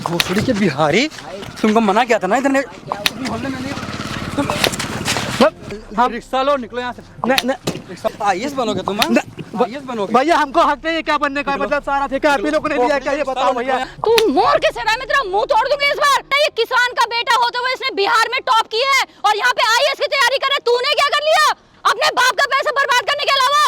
भोसड़ी के बिहारी, तुमको मना किया था ना इधर मोहल्ले में हाँ रिक्शा लो, निकलो यहाँ से। नहीं आईएएस बनोगे तुम? आईएएस बनोगे? भैया हमको हक नहीं है क्या बनने का, मतलब सारा ठेका आप ही लोगों ने दिया क्या, ये बताओ भैया। तू मोर के सराय में तेरा मुंह तोड़ दूंगी इस बार। ये किसान का बेटा होते हुए इसने बिहार में टॉप किया है और यहाँ पे आईएएस की तैयारी कर रहा है। तूने क्या कर लिया अपने बाप का पैसा बर्बाद करने के अलावा?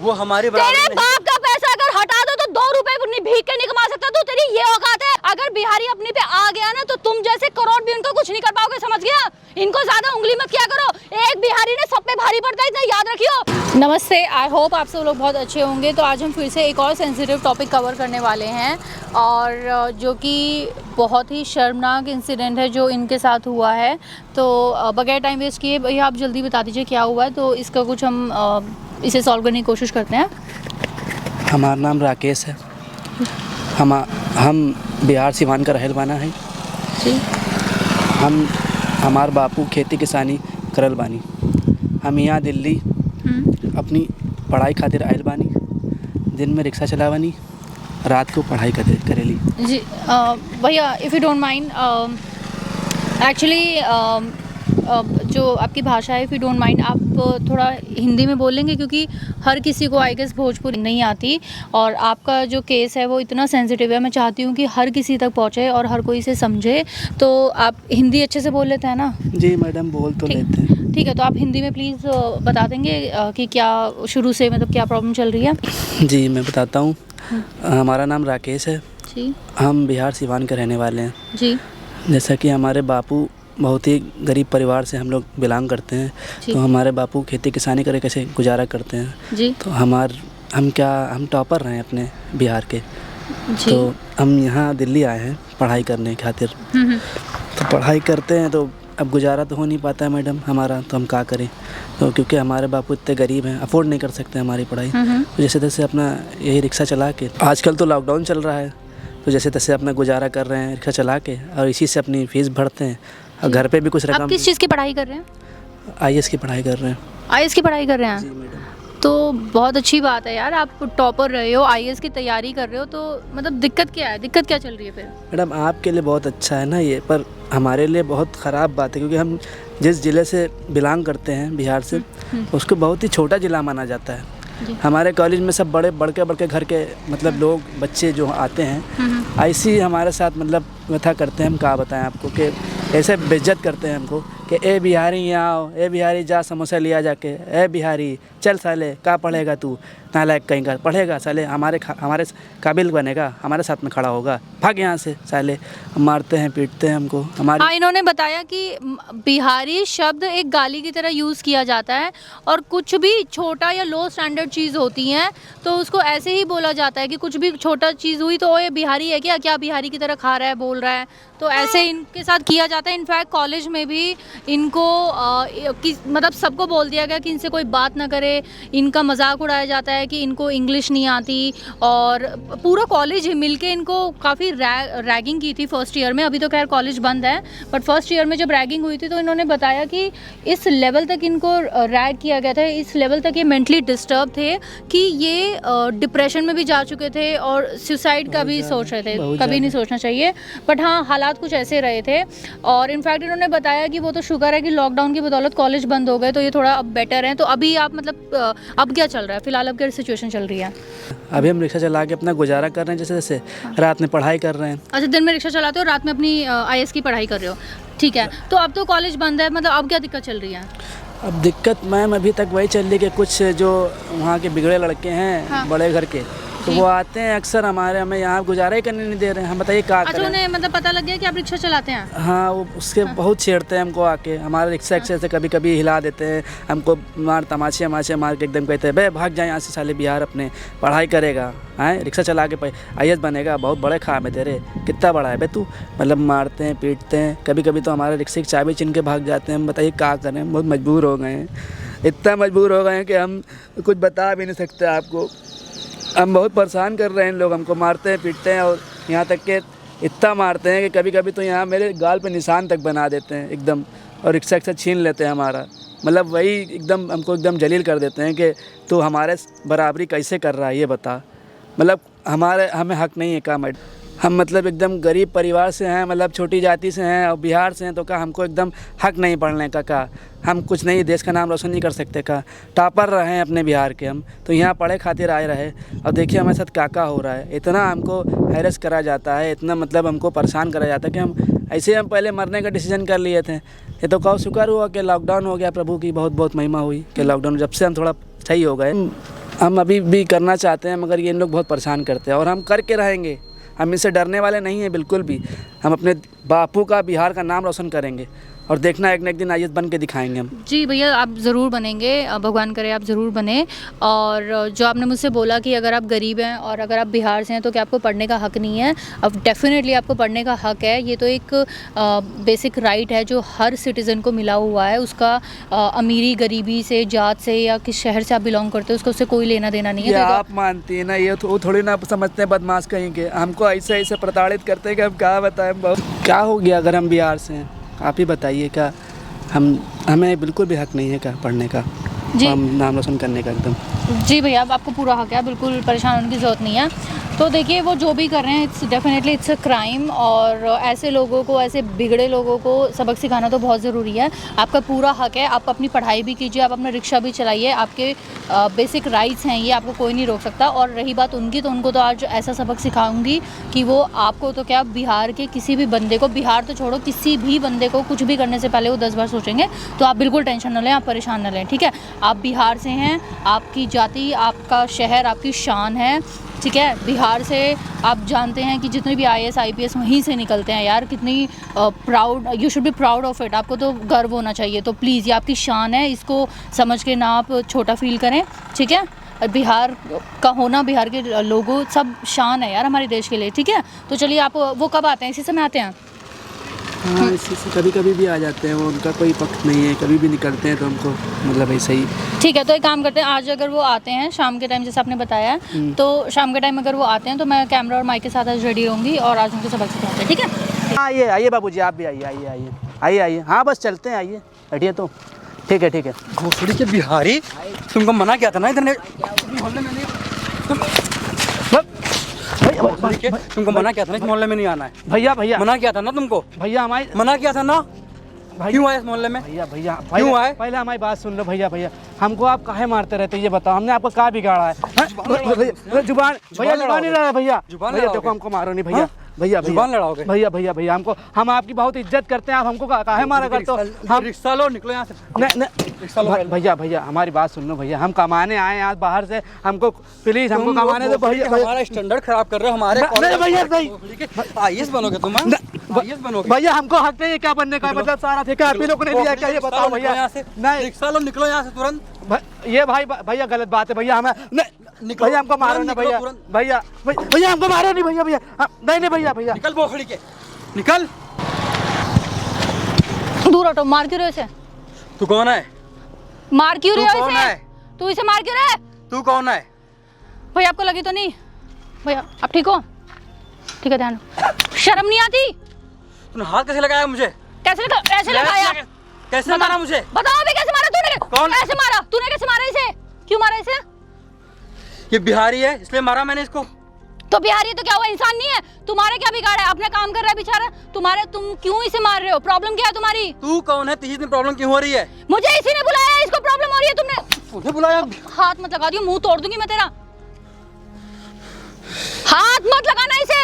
वो हमारे तेरे बाप का पैसा अगर हटा दो तो 2 रुपए भीख के नहीं कमा सकता तू। तेरी ये औकात है? अगर बिहारी अपने पे आ गया ना तो तुम जैसे करोड़ भी उनको कुछ नहीं कर पाओगे, समझ गया? इनको ज्यादा उंगली मत किया करो, एक बिहारी ने सब पे भारी पड़ता है, इतना याद रखियो। नमस्ते, आई होप आप सब लोग बहुत अच्छे होंगे। तो आज हम फिर से एक और सेंसिटिव टॉपिक कवर करने वाले हैं और जो कि बहुत ही शर्मनाक इंसिडेंट है जो इनके साथ हुआ है। तो बगैर टाइम वेस्ट किए भैया आप जल्दी बता दीजिए क्या हुआ है, तो इसका कुछ हम इसे सॉल्व करने की कोशिश करते हैं। हमारा नाम राकेश है, हम बिहार सिवान का रहल बाना है जी। हमार बापू खेती किसानी करल बानी। हम यहाँ दिल्ली अपनी पढ़ाई खातिर आयल बानी। दिन में रिक्शा चलावानी, रात को पढ़ाई करेली जी। भैया if you don't mind, actually जो आपकी भाषा है, इफ़ यू डोंट माइंड आप थोड़ा हिंदी में बोलेंगे क्योंकि हर किसी को आई गेस भोजपुरी नहीं आती और आपका जो केस है वो इतना सेंसिटिव है। मैं चाहती हूँ कि हर किसी तक पहुँचे और हर कोई इसे समझे। तो आप हिंदी अच्छे से बोल लेते हैं ना? जी मैडम, बोल तो लेते हैं। ठीक है, तो आप हिंदी में प्लीज़ बता देंगे कि क्या शुरू से मतलब क्या प्रॉब्लम चल रही है? जी मैं बताता हूँ। हमारा नाम राकेश है जी। हम बिहार सिवान के रहने वाले हैं जी। जैसा कि हमारे बापू बहुत ही गरीब परिवार से हम लोग बिलोंग करते हैं। तो हमारे बापू खेती किसानी करे कैसे गुजारा करते हैं जी। तो हम टॉपर रहे हैं अपने बिहार के जी। तो हम यहाँ दिल्ली आए हैं पढ़ाई करने खातिर। तो पढ़ाई करते हैं तो अब गुजारा तो हो नहीं पाता है मैडम हमारा, तो हम क्या करें? तो क्योंकि हमारे बापू इतने गरीब हैं, अफोर्ड नहीं कर सकते हमारी पढ़ाई। तो जैसे तैसे अपना यही रिक्शा चला के, आजकल तो लॉकडाउन चल रहा है तो जैसे तैसे अपना गुजारा कर रहे हैं रिक्शा चला के और इसी से अपनी फ़ीस भरते हैं और घर पे भी कुछ रकम। आप किस चीज़ की पढ़ाई कर रहे हैं? आईएएस की पढ़ाई कर रहे हैं। आईएएस की पढ़ाई कर रहे हैं? जी मैडम। तो बहुत अच्छी बात है यार, आप टॉपर रहे हो, आईएएस की तैयारी कर रहे हो, तो मतलब दिक्कत क्या है? दिक्कत क्या चल रही है फिर? मैडम आपके लिए बहुत अच्छा है ना ये, पर हमारे लिए बहुत ख़राब बात है क्योंकि हम जिस ज़िले से बिलोंग करते हैं बिहार से, उसको बहुत ही छोटा ज़िला माना जाता है। हमारे कॉलेज में सब बड़े घर के मतलब लोग बच्चे जो आते हैं ऐसे ही हमारे साथ मतलब व्यथा करते हैं। हम क्या बताएं आपको कि ऐसे बेइज्जत करते हैं हमको कि ए बिहारी यहाँ आओ, ए बिहारी जा समोसा लिया जाके, ए बिहारी चल साले क्या पढ़ेगा तू, नालायक कहीं का पढ़ेगा साले, हमारे काबिल बनेगा, हमारे साथ में खड़ा होगा, भाग यहाँ से साले। मारते हैं पीटते हैं हमको। हाँ, इन्होंने बताया कि बिहारी शब्द एक गाली की तरह यूज़ किया जाता है और कुछ भी छोटा या लो स्टैंडर्ड चीज़ होती है तो उसको ऐसे ही बोला जाता है कि कुछ भी छोटा चीज़ हुई तो ये बिहारी है क्या बिहारी की तरह खा रहा है, बोल रहा है, तो ऐसे इनके साथ किया जाता है। इनफैक्ट कॉलेज में भी इनको मतलब सबको बोल दिया गया कि इनसे कोई बात ना करे, इनका मजाक उड़ाया जाता है कि इनको इंग्लिश नहीं आती और पूरा कॉलेज मिलके इनको काफ़ी रैगिंग की थी फर्स्ट ईयर में। अभी तो खैर कॉलेज बंद है, बट फर्स्ट ईयर में जब रैगिंग हुई थी तो इन्होंने बताया कि इस लेवल तक इनको रैग किया गया था, इस लेवल तक ये मेंटली डिस्टर्ब थे कि ये डिप्रेशन में भी जा चुके थे और सुसाइड का भी सोच रहे थे। कभी नहीं सोचना चाहिए, बट हाँ हालात कुछ ऐसे रहे थे। और इनफैक्ट इन्होंने बताया कि वो तो शुक्र है कि लॉकडाउन की बदौलत कॉलेज बंद हो गए तो ये थोड़ा अब बेटर है। तो अभी आप मतलब अब क्या चल रहा है फिलहाल, अब क्या सिचुएशन चल रही है? अभी हम रिक्शा चला के अपना गुजारा कर रहे हैं जैसे जैसे, रात में पढ़ाई कर रहे हैं। अच्छा, दिन में रिक्शा चलाते हो, रात में अपनी आईएएस की पढ़ाई कर रहे हो, ठीक है। तो अब तो कॉलेज बंद है, मतलब अब क्या दिक्कत चल रही है? अब दिक्कत मैम अभी तक वही चल रही है कि कुछ जो वहाँ के बिगड़े लड़के हैं बड़े घर के, तो वो आते हैं अक्सर हमें यहाँ गुजारा ही करने नहीं दे रहे हैं। हम बताइए क्या करें? अच्छा, उन्हें मतलब पता लग गया कि आप रिक्शा चलाते हैं? हाँ, वो उसके बहुत छेड़ते हैं हमको आके, हमारे रिक्शा से कभी कभी हिला देते हैं हमको, तमाचे मार के एकदम कहते हैं बे भाग जाए यहाँ से साले, बिहार अपने पढ़ाई करेगा, हैं रिक्शा चला के आईएएस बनेगा, बहुत बड़े खाम है तेरे, कितना बड़ा है बे तू। मतलब मारते हैं पीटते हैं, कभी कभी तो हमारे रिक्शे की चाबी छीन के भाग जाते हैं। हम बताइए क्या करें? बहुत मजबूर हो गए हैं, इतना मजबूर हो गए हैं कि हम कुछ बता भी नहीं सकते आपको। हम बहुत परेशान कर रहे हैं, लोग हमको मारते हैं पीटते हैं और यहाँ तक के इतना मारते हैं कि कभी कभी तो यहाँ मेरे गाल पे निशान तक बना देते हैं एकदम, और रिक्शा छीन लेते हैं हमारा। मतलब वही एकदम हमको एकदम जलील कर देते हैं कि तू हमारे बराबरी कैसे कर रहा है ये बता। मतलब हमें हक नहीं है क्या मैडम? हम मतलब एकदम गरीब परिवार से हैं, मतलब छोटी जाति से हैं और बिहार से हैं, तो क्या हमको एकदम हक नहीं पढ़ने का हम कुछ नहीं, देश का नाम रोशन नहीं कर सकते का। टॉपर रहे हैं अपने बिहार के हम, तो यहाँ पढ़े खातिर आए रहे और देखिए हमारे साथ क्या हो रहा है। इतना हमको हैरेस करा जाता है, इतना मतलब हमको परेशान करा जाता है कि हम पहले मरने का डिसीजन कर लिए थे। ये तो कहो शुक्र हुआ कि लॉकडाउन हो गया, प्रभु की बहुत बहुत महिमा हुई कि लॉकडाउन जब से हम थोड़ा सही हो गए। हम अभी भी करना चाहते हैं मगर ये लोग बहुत परेशान करते हैं और हम करके रहेंगे। हम इससे डरने वाले नहीं हैं बिल्कुल भी। हम अपने बापू का, बिहार का नाम रोशन करेंगे और देखना एक न एक दिन आईएएस बन के दिखाएंगे हम। जी भैया, आप ज़रूर बनेंगे, भगवान करे आप ज़रूर बने। और जो आपने मुझसे बोला कि अगर आप गरीब हैं और अगर आप बिहार से हैं तो क्या आपको पढ़ने का हक नहीं है? अब डेफिनेटली आपको पढ़ने का हक है। ये तो एक बेसिक राइट है जो हर सिटीज़न को मिला हुआ है। उसका अमीरी गरीबी से, जात से या किस शहर से आप बिलोंग करते हो उसका उससे कोई लेना देना नहीं है। तो आप मानती है ना, ये तो थोड़ी ना समझते हैं बदमाश कहीं के। हमको ऐसे प्रताड़ित करते हैं कि हम क्या बताएं। क्या हो गया अगर हम बिहार से हैं? आप ही बताइए। क्या हमें बिल्कुल भी हक नहीं है क्या पढ़ने का, हम नाम रोशन करने का एकदम। जी भैया, आपको पूरा हक है, बिल्कुल परेशान होने की ज़रूरत नहीं है। तो देखिए वो जो भी कर रहे हैं it's definitely it's a crime. और ऐसे लोगों को, ऐसे बिगड़े लोगों को सबक सिखाना तो बहुत ज़रूरी है। आपका पूरा हक है, आप अपनी पढ़ाई भी कीजिए, आप अपना रिक्शा भी चलाइए, आपके बेसिक राइट्स हैं, ये आपको कोई नहीं रोक सकता। और रही बात उनकी, तो उनको तो आज ऐसा सबक सिखाऊंगी कि वो आपको तो क्या, बिहार के किसी भी बंदे को, बिहार तो छोड़ो किसी भी बंदे को कुछ भी करने से पहले वो 10 बार सोचेंगे। तो आप बिल्कुल टेंशन न लें, आप परेशान न लें, ठीक है। आप बिहार से हैं, आपकी जाति, आपका शहर आपकी शान है, ठीक है। बिहार से आप जानते हैं कि जितने भी IAS IPS वहीं से निकलते हैं यार। कितनी proud, you should be proud of it. आपको तो गर्व होना चाहिए। तो प्लीज़ ये आपकी शान है, इसको समझ के ना आप छोटा फील करें, ठीक है। और बिहार का होना, बिहार के लोगों सब शान है यार हमारे देश के लिए, ठीक है। तो चलिए, आप वो कब आते हैं? इसी समय आते हैं? हाँ, इसी से कभी कभी भी आ जाते हैं, वो उनका कोई पक्ष नहीं है। कभी भी निकलते हैं तो हमको मतलब ऐसा ही। ठीक है, तो एक काम करते हैं, आज अगर वो आते हैं शाम के टाइम जैसे आपने बताया, तो शाम के टाइम अगर वो आते हैं तो मैं कैमरा और माइक के साथ आज रेडी रहूँगी और आज उनको सबक सिखाते हैं, ठीक है। आइए आइए बाबूजी, आप भी आइए आइए आइए आइए आइए। हाँ बस चलते हैं, आइए बैठिए। तो ठीक है ठीक है। घोसड़ी के बिहारी, तुमको मना किया था ना इधर मोहल्ले में नहीं, तुमको मना किया था ना इस मोहल्ले में नहीं आना है। भैया मना किया था ना तुमको, भैया हमारी मना किया था ना। क्यों आए इस मोहल्ले में? भैया क्यों आए? पहले हमारी बात सुन लो भैया। हमको आप काहे मारते रहते ये बताओ, हमने आपको क्या बिगाड़ा है? जुबान नहीं लड़ा भैया, देखो हमको मारो नहीं भैया। जुबान लड़ाओगे? भैया हमको, हम आपकी बहुत इज्जत करते हैं, आप हमको काहे मारा करते हो? हम रिक्शा लो, निकलो यहाँ से। भैया हमारी बात सुन लो भैया। हम कमाने आए यहाँ बाहर से, हमको प्लीज हमको कमाने दो भैया। हमारा स्टैंडर्ड खराब कर रहे हो हमारे। भैया IAS बनोगे तुम? IAS बनोगे भैया? हमको हक नहीं है क्या बनने का? मतलब सारा ठेका आप ही लोगों ने लिया क्या, ये बताओ भैया। यहाँ से नहीं, रिक्शा लो, निकलो यहाँ से तुरंत। ये भैया गलत बात है भैया। हमें भैया हमको मारो ना भैया। भैया हमको मारो नहीं भैया। नहीं भैया निकल बोखड़ी के, निकल। दूर हटो। मार क्यों रहे हो इसे? तू कौन है? मार क्यों रहे हो इसे? है? तू इसे मार क्यों रहा है? तू कौन है? भैया आपको लगी तो नहीं? भैया आप ठीक हो? ठीक है, ध्यान। शर्म नहीं आती? तूने हाथ कैसे लगाया मुझे? कैसे लगाया? कैसे मारा मुझे? बताओ अभी कैसे मारा तूने? कौन? कैसे मारा तूने? कैसे मारा इसे? क्यों मारा इसे? ये बिहारी है इसलिए मारा मैंने इसको। तो बिहारी तो क्या हुआ, इंसान नहीं है? तुम्हारे क्या बिगाड़ा है? अपना काम कर रहा है बेचारा, तुम क्यों इसे मार रहे हो? प्रॉब्लम क्या है तुम्हारी? तू कौन है? तुझे इतनी प्रॉब्लम क्यों हो रही है? मुझे इसी ने बुलाया है, इसको प्रॉब्लम हो रही है। तुमने बुलाया? हाथ मत लगा दियो, मुंह तोड़ दूंगी मैं तेरा। हाथ मत लगाना इसे।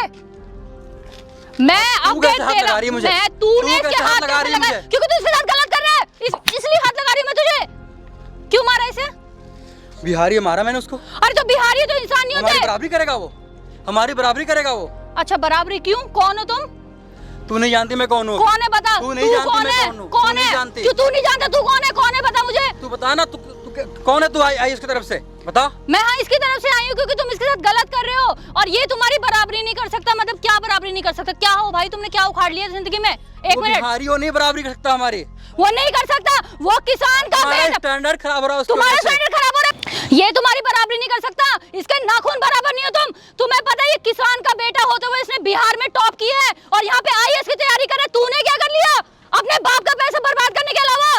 मैं अब तूने इसके हाथ लगा रही है क्योंकि तू इसके साथ गलत कर रहा है, इसलिए हाथ लगा रही हूं मैं तुझे। क्यों मारा इसे? बिहारी मारा मैंने उसको। अरे तो बिहारी तो इंसान नहीं होते। हमारी बराबरी करेगा वो, हमारी बराबरी करेगा वो। अच्छा बराबरी क्यों? कौन हो तुम? तू नहीं जानती मैं कौन हूँ? कौन है बता? तू नहीं जानती मैं कौन हूँ? कौन है? क्यों तू नहीं जानता? तू कौन है? कौन है बता मुझे। तू बता ना, तू कौन है? तू आई इसकी तरफ से बता। मैं हाँ इसकी तरफ से आई हूँ क्योंकि तुम इसके साथ गलत कर रहे हो और ये तुम्हारी बराबरी नहीं कर सकता। मतलब क्या बराबरी नहीं कर सकता? क्या हो भाई, तुमने क्या उखाड़ लिया जिंदगी में? एक मिनट। बिहारी वो नहीं बराबरी कर सकता हमारी। वो नहीं कर सकता, वो किसान का स्टैंडर्ड खराब हो रहा है। तुम्हारा स्टैंडर्ड खराब हो रहा है। ये तुम्हारी बराबरी नहीं कर सकता, इसके नाखून बराबर नहीं हो तुम। तुम्हें पता है ये किसान का बेटा होते हुए इसने बिहार में टॉप किया है और यहाँ पे IAS की तैयारी कर रहा है। तूने क्या कर लिया अपने बाप का पैसा बर्बाद करने के अलावा?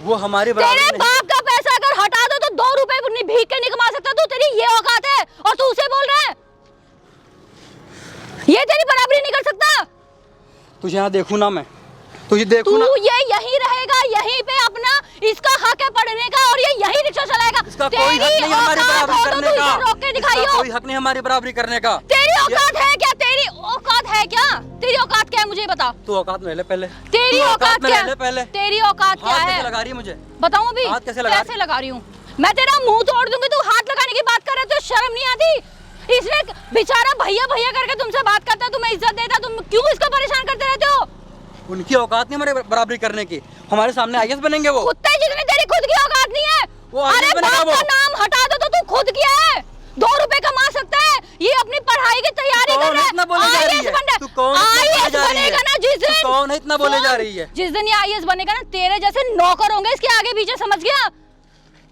वो हमारी बराबरी तेरे बाप का पैसा अगर हटा दो तो 2 रुपए भीख के नहीं कमा सकता तू। तेरी ये औकात है और तू उसे बोल रहा है ये तेरी तुझे यहाँ देखूँ ना मैं, तुझे देखूँ ना। तू ये यहीं रहेगा, यहीं पे अपना इसका हक है पढ़ने का और ये यहीं रिक्शा चलाएगा। इसका कोई हक नहीं हमारी बराबरी करने का। रोक के दिखाइयो। कोई हक नहीं हमारी बराबरी करने का। तेरी औकात है क्या? तेरी औकात है क्या? तेरी औकात क्या है मुझे बता। तू औकात में रह ले पहले। तेरी औकात क्या है? पहले तेरी औकात क्या हाथ है? कैसे लगा रही है मुझे? बताऊं अभी? हाथ कैसे लगा रही हूँ? मैं तेरा मुंह तोड़ दूंगी। तू हाथ लगाने की बात कर रहे हो तो शर्म नहीं आती? इसने बेचारा भैया भैया करके तुमसे बात करता, तुम्हें इज्जत देता, तुम क्यों इसको परेशान करते रहते हो? उनकी औकात नहीं हमारे बराबरी करने की। हमारे सामने आईएएस बनेंगे वो। कुत्ते जितनी तेरी खुद की औकात नहीं है। वो अरे IAS बनेगा बाप वो। का नाम हटा दो तो तू खुद किया है। 2 रुपए कमा सकता है। ये अपनी पढ़ाई की तैयारी कर रहा है। इतना बोले जा रही है? तू कौन आईएएस बनेगा ना जिस दिन। तू कौन है इतना बोले जा रही है? जिस दिन ये आईएएस बनेगा ना, तेरे जैसे नौकर होंगे इसके आगे पीछे, समझ गया?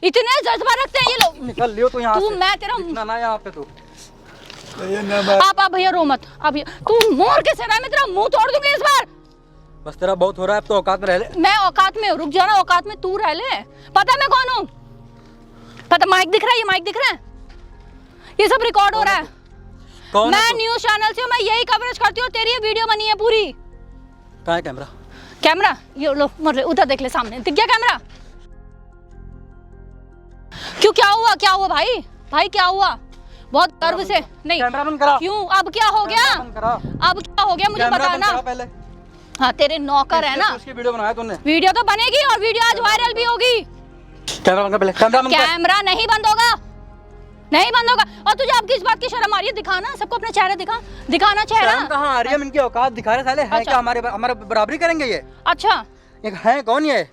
इतने जज्बा रखते हैं ये लोग। निकल लियो तू यहाँ से। मैं तेरा ना यहाँ पे तू। आप भैया रो मत। अब तू मोर के सराय में तेरा मुंह तोड़ दूंगी इस बार। बस तेरा बहुत हो रहा है, अब तो औकात में रह ले। मैं औकात में हूँ, रुक जाना। औकात में तू रह ले। पता मैं कौन हूँ? पता? माइक दिख रहा है? ये माइक दिख रहा है? ये सब रिकॉर्ड हो रहा है। कौन मैं है? न्यूज चैनल से हूँ, मैं यही कवरेज करती हूँ। तेरी ये वीडियो बनी है पूरी। कहाँ है कैमरा? कैमरा ये लो, मर उधर देख ले, सामने दिख गया कैमरा। क्यों? क्या हुआ? क्या हुआ भाई? भाई क्या हुआ? बहुत गर्व से नहीं। कैमरा बंद करा। क्यों? अब क्या हो गया? अब क्या हो गया मुझे बताना। पहले हाँ, तेरे नौकर है ना। उसकी वीडियो बनाया तूने। वीडियो तो बनेगी और वीडियो आज वायरल भी होगी। कैमरा बंद कर पहले। कैमरा बंद कर। कैमरा नहीं बंद होगा, नहीं बंद होगा। और तुझे अब किस बात की शर्म आ रही है? दिखाना सबको अपना चेहरा, दिखाना चेहरा। शर्म कहाँ आ रही है? हम इनकी औकात दिखा रहे साले। है क्या हमारे बराबरी करेंगे ये? अच्छा, ये है कौन ये?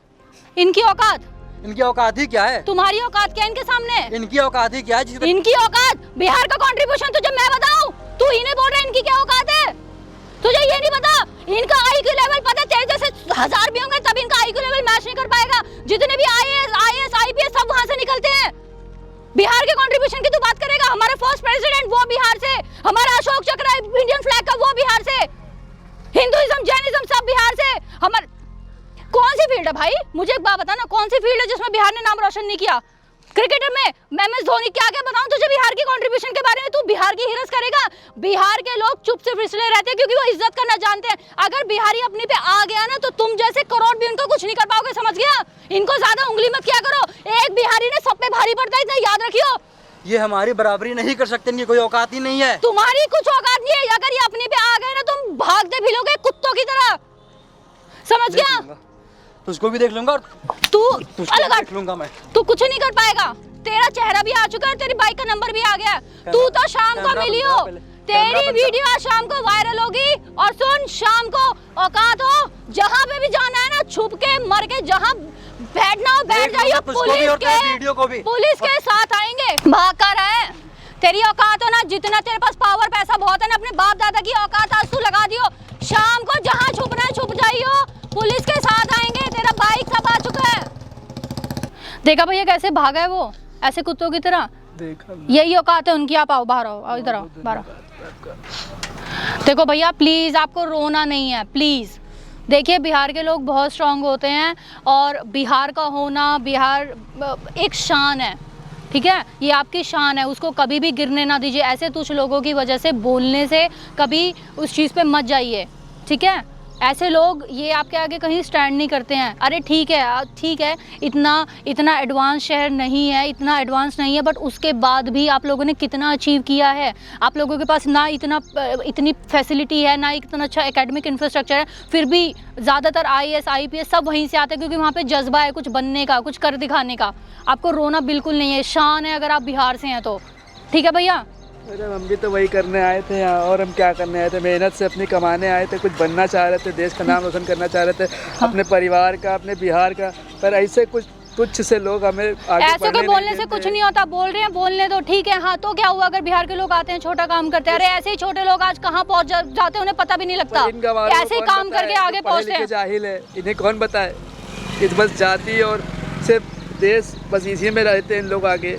इनकी औकात? इनकी औकात ही क्या है? तुम्हारी औकात क्या है इनके सामने? इनकी औकात ही क्या है? जिसको इनकी औकात बिहार का कंट्रीब्यूशन तुझे मैं बताऊं? तू ही नहीं बोल रहा इनकी क्या औकात है? तुझे ये नहीं पता? इनका आईक्यू लेवल पता है? तेरे जैसे 1000 भी होंगे तब इनका आईक्यू लेवल मैच नहीं कर पाएगा। जितने भी आईएएस आईपीएस सब वहां से निकलते हैं। बिहार के कंट्रीब्यूशन की तू बात करेगा? हमारा फर्स्ट प्रेसिडेंट वो बिहार से, हमारा अशोक चक्र इंडियन फ्लैग का वो बिहार से, हिंदुइज्म जैनिज्म सब बिहार से। हमारे कौन सी फील्ड है भाई? मुझे एक बात बताना, कौन सी फील्ड है जिसमें बिहार ने नाम रोशन नहीं किया? क्रिकेटर में MS धोनी। क्या क्या बताऊं तुझे बिहार की कंट्रीब्यूशन के बारे में? तू बिहार की हिरस करेगा? बिहार के लोग चुप से फिसले रहते हैं क्योंकि वो इज्जत करना जानते हैं। अगर बिहारी अपनी पे आ गया ना तो तुम जैसे करोड़ भी उनको कुछ नहीं कर पाओगे, समझ गया? इनको ज्यादा उंगली मत किया करो। एक बिहारी ने सब पे भारी पड़ता है, इतना याद रखियो। ये हमारी बराबरी नहीं कर सकते, इनकी कोई औकात ही नहीं है। तुम्हारी कुछ औकात नहीं है। अगर ये अपने पे आ गए ना तुम भागते फिरोगे कुत्तों की तरह, समझ गया? तुझको भी देख लूंगा और तू तुझको अलग देख लूंगा मैं। तू कुछ नहीं कर पाएगा। तेरा चेहरा भी आ चुका है और तेरी बाइक का नंबर भी आ गया। तू तो शाम को मिली हो। तेरी वीडियो आज शाम को वायरल होगी। और सुन, शाम को औकात हो जहां पे भी जाना है ना, छुप के मर के जहां बैठना हो बैठ जाइए। पुलिस के साथ आएंगे। भाग कर है तेरी औकात हो ना, जितना तेरे पास पावर पैसा बहुत है ना, अपने बाप दादा की औकात आज तू लगा दियो। शाम को जहां छुपना है छुप जाइयो, पुलिस के साथ आएंगे। तेरा बाइक सब आ चुका है। देखा भैया कैसे भागा है वो, ऐसे कुत्तों की तरह। यही औकात है उनकी। आप आओ, बाहर आओ, इधर आओ, बाहर आओ। देखो भैया प्लीज, आपको रोना नहीं है, प्लीज। देखिए बिहार के लोग बहुत स्ट्रांग होते हैं और बिहार का होना, बिहार एक शान है, ठीक है? ये आपकी शान है, उसको कभी भी गिरने ना दीजिए। ऐसे कुछ लोगों की वजह से, बोलने से कभी उस चीज़ पे मत जाइए, ठीक है? ऐसे लोग ये आपके आगे कहीं स्टैंड नहीं करते हैं। अरे ठीक है, इतना एडवांस शहर नहीं है, इतना एडवांस नहीं है, बट उसके बाद भी आप लोगों ने कितना अचीव किया है। आप लोगों के पास ना इतनी फैसिलिटी है, ना इतना अच्छा एकेडमिक इंफ्रास्ट्रक्चर है, फिर भी ज़्यादातर IAS IPS सब वहीं से आते हैं क्योंकि वहाँ पे जज्बा है कुछ बनने का, कुछ कर दिखाने का। आपको रोना बिल्कुल नहीं है, शान है अगर आप बिहार से हैं तो, ठीक है भैया? मैडम हम भी तो वही करने आए थे यहाँ, और हम क्या करने आए थे? मेहनत से अपनी कमाने आए थे, कुछ बनना चाह रहे थे, देश का नाम रोशन करना चाह रहे थे, अपने परिवार का, अपने बिहार का। पर ऐसे कुछ से लोग हमें आगे ऐसे कोई बोलने से कुछ नहीं होता। बोल रहे हैं, बोलने दो, ठीक है। हाँ तो क्या हुआ अगर बिहार के लोग आते हैं, छोटा काम करते हैं? अरे ऐसे ही छोटे लोग आज कहाँ पहुँच जाते हैं, उन्हें पता भी नहीं लगता। ऐसे ही काम करके आगे पहुँचते हैं। जाहिल है, इन्हें कौन बताए? इस बस जाति और सिर्फ देश, बस इसी में रहते हैं इन लोग आगे।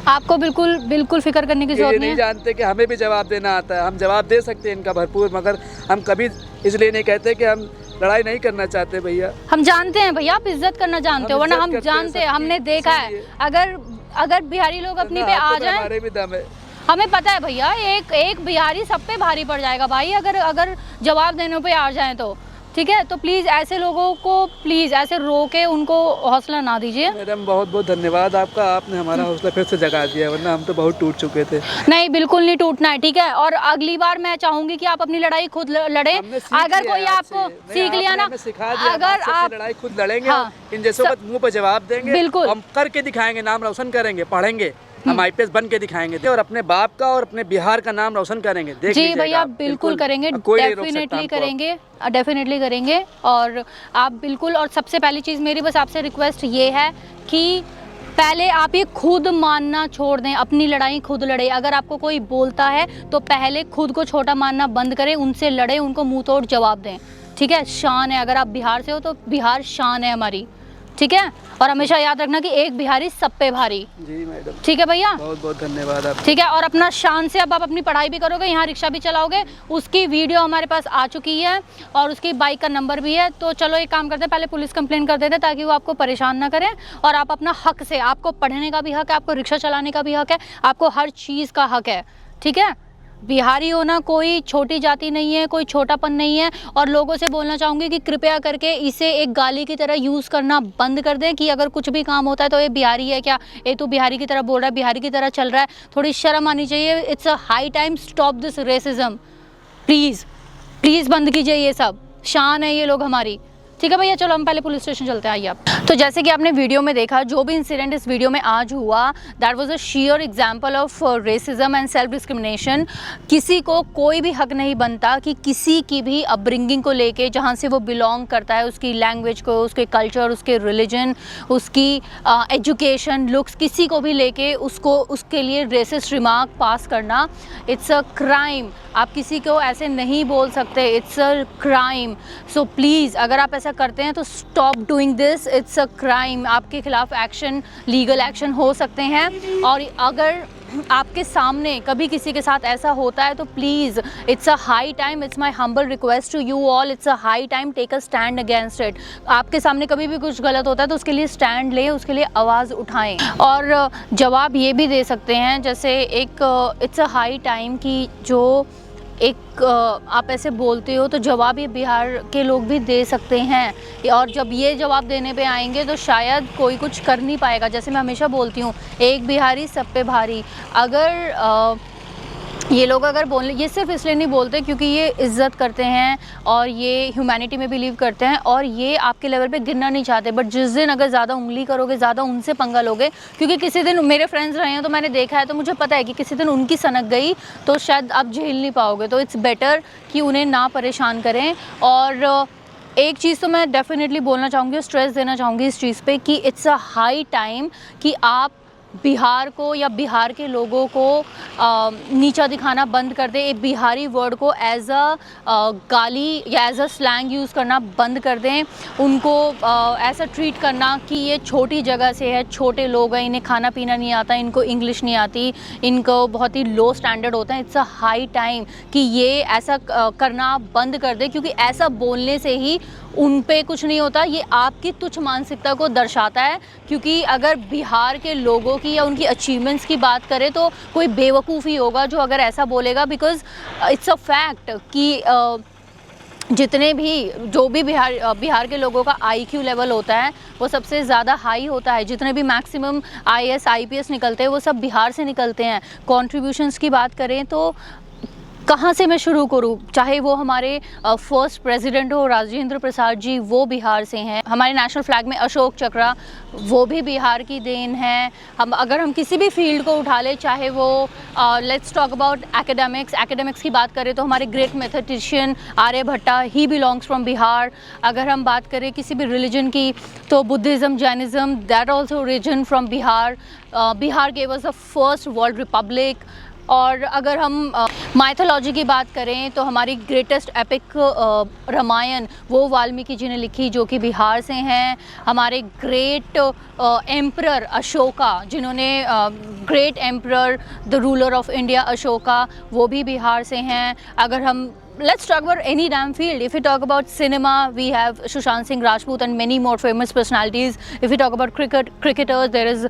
आपको बिल्कुल फिक्र करने की जरूरत नहीं है। जानते कि हमें भी जवाब देना आता है। हम जवाब दे सकते हैं इनका भरपूर, मगर हम कभी इसलिए नहीं कहते कि हम लड़ाई नहीं करना चाहते भैया। हम जानते हैं भैया, आप इज्जत करना जानते हो, वरना हम जानते हैं, हमने देखा है। अगर बिहारी लोग अपनी पे आ जाएं, हमारे भी दम है। हमें पता है भैया, एक बिहारी सब पे भारी पड़ जाएगा भाई, अगर जवाब देने पे आ जाए तो, ठीक है। तो प्लीज़ ऐसे लोगों को प्लीज़ ऐसे रोके उनको हौसला ना दीजिए। मैडम बहुत बहुत धन्यवाद आपका, आपने हमारा हौसला फिर से जगा दिया, वरना हम तो बहुत टूट चुके थे। नहीं, बिल्कुल नहीं टूटना है, ठीक है। और अगली बार मैं चाहूंगी कि आप अपनी लड़ाई खुद लड़ें। अगर कोई आपको सीख लिया ना, अगर आप लड़ाई खुद लड़ेंगे, इन जैसों का मुंह पर जवाब देंगे, बिल्कुल हम करके दिखाएंगे, नाम रोशन करेंगे, पढ़ेंगे, हम आईपीएस बन के दिखाएंगे और अपने बाप का और अपने बिहार का नाम रोशन करेंगे। देख जी भैया, बिल्कुल करेंगे, डेफिनेटली करेंगे। और आप बिल्कुल, और सबसे पहली चीज़ मेरी बस आपसे रिक्वेस्ट ये है कि पहले आप ये खुद मानना छोड़ दें, अपनी लड़ाई खुद लड़े। अगर आपको कोई बोलता है तो पहले खुद को छोटा मानना बंद करें, उनसे लड़े, उनको मुंह तोड़ जवाब दें, ठीक है। शान है, अगर आप बिहार से हो तो बिहार शान है हमारी, ठीक है। और हमेशा याद रखना कि एक बिहारी सब पे भारी। जी मैडम, ठीक है भैया, बहुत बहुत धन्यवाद आप। ठीक है। और अपना शान से अब आप अपनी पढ़ाई भी करोगे, यहाँ रिक्शा भी चलाओगे, उसकी वीडियो हमारे पास आ चुकी है और उसकी बाइक का नंबर भी है। तो चलो एक काम करते हैं, पहले पुलिस कंप्लेंट कर देते हैं ताकि वो आपको परेशान ना करें। और आप अपना हक से, आपको पढ़ने का भी हक है, आपको रिक्शा चलाने का भी हक है, आपको हर चीज़ का हक है, ठीक है। बिहारी होना कोई छोटी जाति नहीं है, कोई छोटापन नहीं है। और लोगों से बोलना चाहूँगी कि कृपया करके इसे एक गाली की तरह यूज़ करना बंद कर दें कि अगर कुछ भी काम होता है तो ये बिहारी है क्या, ये तो बिहारी की तरह बोल रहा है, बिहारी की तरह चल रहा है। थोड़ी शर्म आनी चाहिए। It's a high time, stop this racism, please please बंद कीजिए ये सब। शान है ये लोग हमारी, ठीक है भैया। चलो हम पहले पुलिस स्टेशन चलते हैं, आइए आप। तो जैसे कि आपने वीडियो में देखा, जो भी इंसिडेंट इस वीडियो में आज हुआ, that was a share example of racism and self discrimination. किसी को कोई भी हक नहीं बनता कि किसी की भी अपब्रिंगिंग को लेके, जहाँ से वो बिलोंग करता है, उसकी लैंग्वेज को, उसके कल्चर, उसके रिलीजन, उसकी एजुकेशन, लुक्स, किसी को भी लेके उसको उसके लिए रेसिस्ट रिमार्क पास करना, इट्स अ क्राइम। आप किसी को ऐसे नहीं बोल सकते, it's a crime. So please अगर आप ऐसा करते हैं तो stop doing this, it's a crime. आपके खिलाफ एक्शन, लीगल एक्शन हो सकते हैं। और अगर आपके सामने कभी किसी के साथ ऐसा होता है तो please, it's a high time, it's my humble request to you all, it's a high time, take a stand against it. आपके सामने कभी भी कुछ गलत होता है तो उसके लिए स्टैंड लें, उसके लिए आवाज़ उठाएं। और जवाब ये भी दे सकते हैं, जैसे एक इट्स अ हाई टाइम कि जो एक आप ऐसे बोलते हो तो जवाब ये बिहार के लोग भी दे सकते हैं। और जब ये जवाब देने पे आएंगे तो शायद कोई कुछ कर नहीं पाएगा। जैसे मैं हमेशा बोलती हूँ, एक बिहारी सब पे भारी। अगर ये लोग अगर बोल, ये सिर्फ इसलिए नहीं बोलते क्योंकि ये इज़्ज़त करते हैं और ये ह्यूमैनिटी में बिलीव करते हैं और ये आपके लेवल पे गिरना नहीं चाहते। बट जिस दिन अगर ज़्यादा उंगली करोगे, ज़्यादा उनसे पंगा लोगे, क्योंकि किसी दिन मेरे फ्रेंड्स रहे हैं तो मैंने देखा है, तो मुझे पता है कि किसी दिन उनकी सनक गई तो शायद आप झेल नहीं पाओगे। तो इट्स बेटर कि उन्हें ना परेशान करें। और एक चीज़ तो मैं डेफिनेटली बोलना चाहूँगी, स्ट्रेस देना चाहूँगी इस चीज़ पे कि इट्स अ हाई टाइम कि आप बिहार को या बिहार के लोगों को नीचा दिखाना बंद कर दे। एक बिहारी वर्ड को एज अ गाली या एज अ स्लैंग यूज़ करना बंद कर दें। उनको ऐसा ट्रीट करना कि ये छोटी जगह से है, छोटे लोग हैं, इन्हें खाना पीना नहीं आता, इनको इंग्लिश नहीं आती, इनको बहुत ही लो स्टैंडर्ड होता है। इट्स अ हाई टाइम कि ये ऐसा करना बंद कर दे, क्योंकि ऐसा बोलने से ही उन पे कुछ नहीं होता, ये आपकी तुच्छ मानसिकता को दर्शाता है। क्योंकि अगर बिहार के लोगों की या उनकी अचीवमेंट्स की बात करें तो कोई बेवकूफ़ ही होगा जो अगर ऐसा बोलेगा। बिकॉज़ इट्स अ फैक्ट कि जितने भी जो भी बिहार के लोगों का IQ लेवल होता है वो सबसे ज़्यादा हाई होता है। जितने भी मैक्सिमम IAS IPS निकलते हैं वो सब बिहार से निकलते हैं। कंट्रीब्यूशंस की बात करें तो कहाँ से मैं शुरू करूँ, चाहे वो हमारे फर्स्ट प्रेसिडेंट हो राजेंद्र प्रसाद जी, वो बिहार से हैं। हमारे नेशनल फ्लैग में अशोक चक्रा, वो भी बिहार की देन है। अगर हम किसी भी फील्ड को उठा लें, चाहे वो लेट्स टॉक अबाउट एकेडमिक्स की बात करें तो हमारे great mathematician Aryabhatta, he belongs from Bihar. अगर हम बात करें किसी भी रिलीजन की तो Buddhism, Jainism, that also origin from Bihar. Bihar gave us the first world republic. और अगर हम माइथोलॉजी की बात करें तो हमारी ग्रेटेस्ट एपिक रामायण वो वाल्मीकि जी ने लिखी, जो कि बिहार से हैं। हमारे ग्रेट एम्परर अशोका, जिन्होंने great emperor the ruler of India Ashoka, वो भी बिहार से हैं। अगर हम let's talk about any damn field. If we talk about cinema, we have Sushant Singh Rajput and many more famous personalities. If we talk about cricketers, there is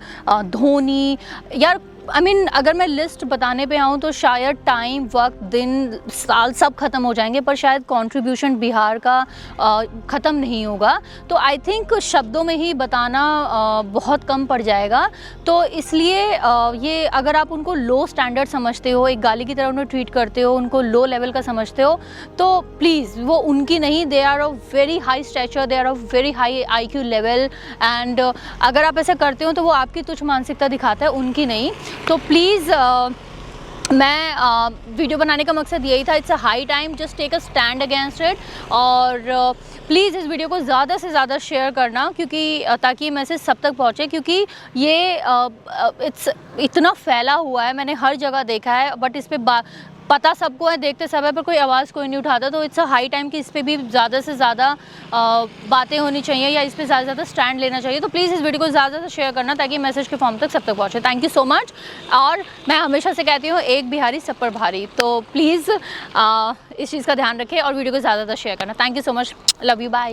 Dhoni. यार I mean अगर मैं list बताने पे आऊँ तो शायद time, वक्त, दिन, साल सब ख़त्म हो जाएंगे, पर शायद कंट्रीब्यूशन बिहार का ख़त्म नहीं होगा। तो आई थिंक शब्दों में ही बताना बहुत कम पड़ जाएगा। तो इसलिए ये अगर आप उनको लो स्टैंडर्ड समझते हो, एक गाली की तरह उन्हें ट्रीट करते हो, उनको लो लेवल का समझते हो, तो प्लीज़ वो उनकी नहीं, they are of very high stature, they are of very high IQ level, and अगर आप ऐसा करते हो तो वो आपकी तुच्छ मानसिकता दिखाता है, उनकी नहीं। तो प्लीज़ मैं वीडियो बनाने का मकसद यही था, it's a high time, just take a stand against it. और प्लीज़ इस वीडियो को ज़्यादा से ज़्यादा शेयर करना, क्योंकि ताकि मैसेज सब तक पहुँचे, क्योंकि ये इट्स इतना फैला हुआ है, मैंने हर जगह देखा है, बट इस पे पता सबको है, देखते सब है, पर कोई आवाज़ कोई नहीं उठाता। तो इट्स अ हाई टाइम कि इस पे भी ज़्यादा से ज़्यादा बातें होनी चाहिए, या इस पे ज़्यादा से ज़्यादा स्टैंड लेना चाहिए। तो प्लीज़ इस वीडियो को ज़्यादा से शेयर करना, ताकि मैसेज के फॉर्म तक सब तक पहुँचे। Thank you so much. और मैं हमेशा से कहती हूँ, एक बिहारी सब पर भारी। तो प्लीज़ इस चीज़ का ध्यान रखें और वीडियो को ज़्यादा शेयर करना। Thank you so much, love you, bye.